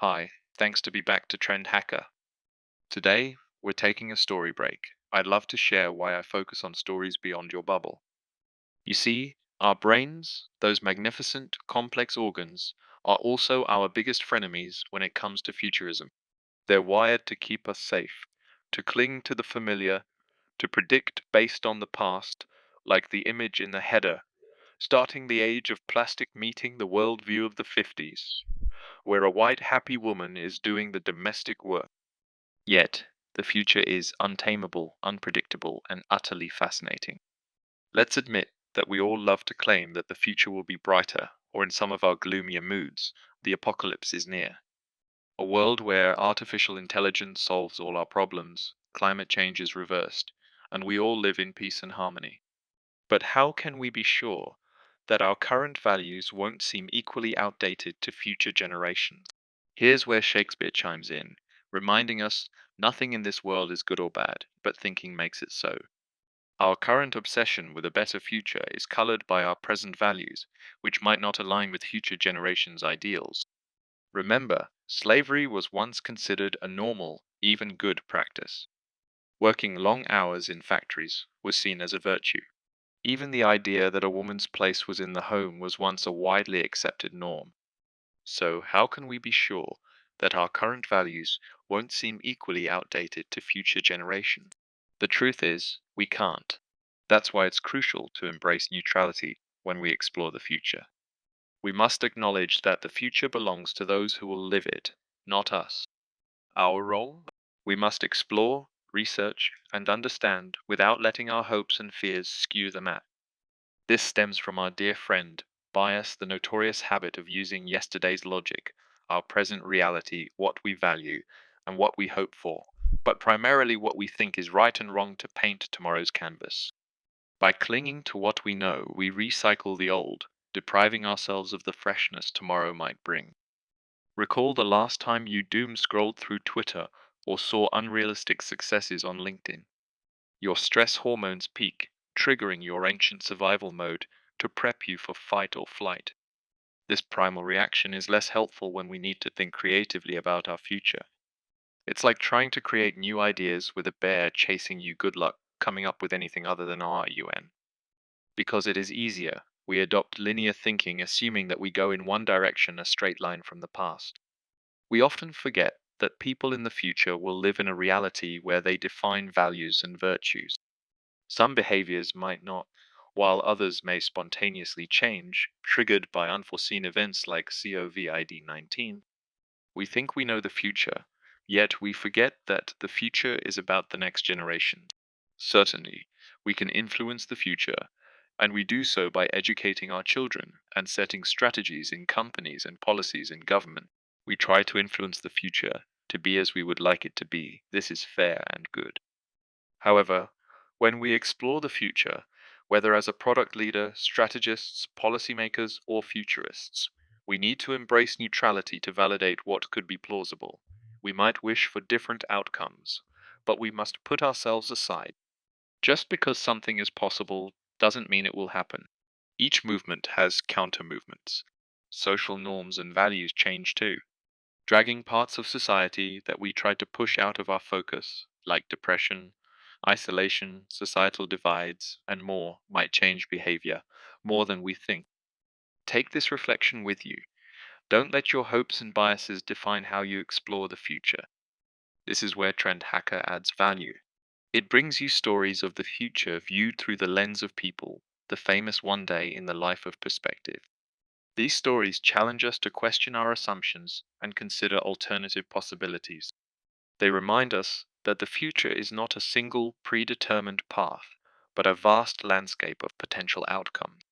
Hi, thanks to be back to Trend Hacker. Today, we're taking a story break. I'd love to share why I focus on stories beyond your bubble. You see, our brains, those magnificent, complex organs, are also our biggest frenemies when it comes to futurism. They're wired to keep us safe, to cling to the familiar, to predict based on the past, like the image in the header, starting the age of plastic meeting the worldview of the 50s, where a white happy woman is doing the domestic work. Yet, the future is untamable, unpredictable, and utterly fascinating. Let's admit that we all love to claim that the future will be brighter, or in some of our gloomier moods, the apocalypse is near. A world where artificial intelligence solves all our problems, climate change is reversed, and we all live in peace and harmony. But how can we be sure that our current values won't seem equally outdated to future generations? Here's where Shakespeare chimes in, reminding us nothing in this world is good or bad, but thinking makes it so. Our current obsession with a better future is colored by our present values, which might not align with future generations' ideals. Remember, slavery was once considered a normal, even good practice. Working long hours in factories was seen as a virtue. Even the idea that a woman's place was in the home was once a widely accepted norm. So, how can we be sure that our current values won't seem equally outdated to future generations? The truth is, we can't. That's why it's crucial to embrace neutrality when we explore the future. We must acknowledge that the future belongs to those who will live it, not us. Our role? We must explore, research, and understand without letting our hopes and fears skew the map. This stems from our dear friend, bias, the notorious habit of using yesterday's logic, our present reality, what we value, and what we hope for, but primarily what we think is right and wrong to paint tomorrow's canvas. By clinging to what we know, we recycle the old, depriving ourselves of the freshness tomorrow might bring. Recall the last time you doom scrolled through Twitter or saw unrealistic successes on LinkedIn. Your stress hormones peak, triggering your ancient survival mode to prep you for fight or flight. This primal reaction is less helpful when we need to think creatively about our future. It's like trying to create new ideas with a bear chasing you good luck coming up with anything other than RUN. Because it is easier, we adopt linear thinking assuming that we go in one direction a straight line from the past. We often forget that people in the future will live in a reality where they define values and virtues. Some behaviors might not, while others may spontaneously change, triggered by unforeseen events like COVID 19. We think we know the future, yet we forget that the future is about the next generation. Certainly, we can influence the future, and we do so by educating our children and setting strategies in companies and policies in government. We try to influence the future to be as we would like it to be. This is fair and good. However, when we explore the future, whether as a product leader, strategists, policymakers, or futurists, we need to embrace neutrality to validate what could be plausible. We might wish for different outcomes, but we must put ourselves aside. Just because something is possible doesn't mean it will happen. Each movement has counter movements. Social norms and values change too, dragging parts of society that we try to push out of our focus, like depression, isolation, societal divides, and more, might change behavior more than we think. Take this reflection with you. Don't let your hopes and biases define how you explore the future. This is where Trend Hacker adds value. It brings you stories of the future viewed through the lens of people, the famous one day in the life of perspective. These stories challenge us to question our assumptions and consider alternative possibilities. They remind us that the future is not a single predetermined path, but a vast landscape of potential outcomes.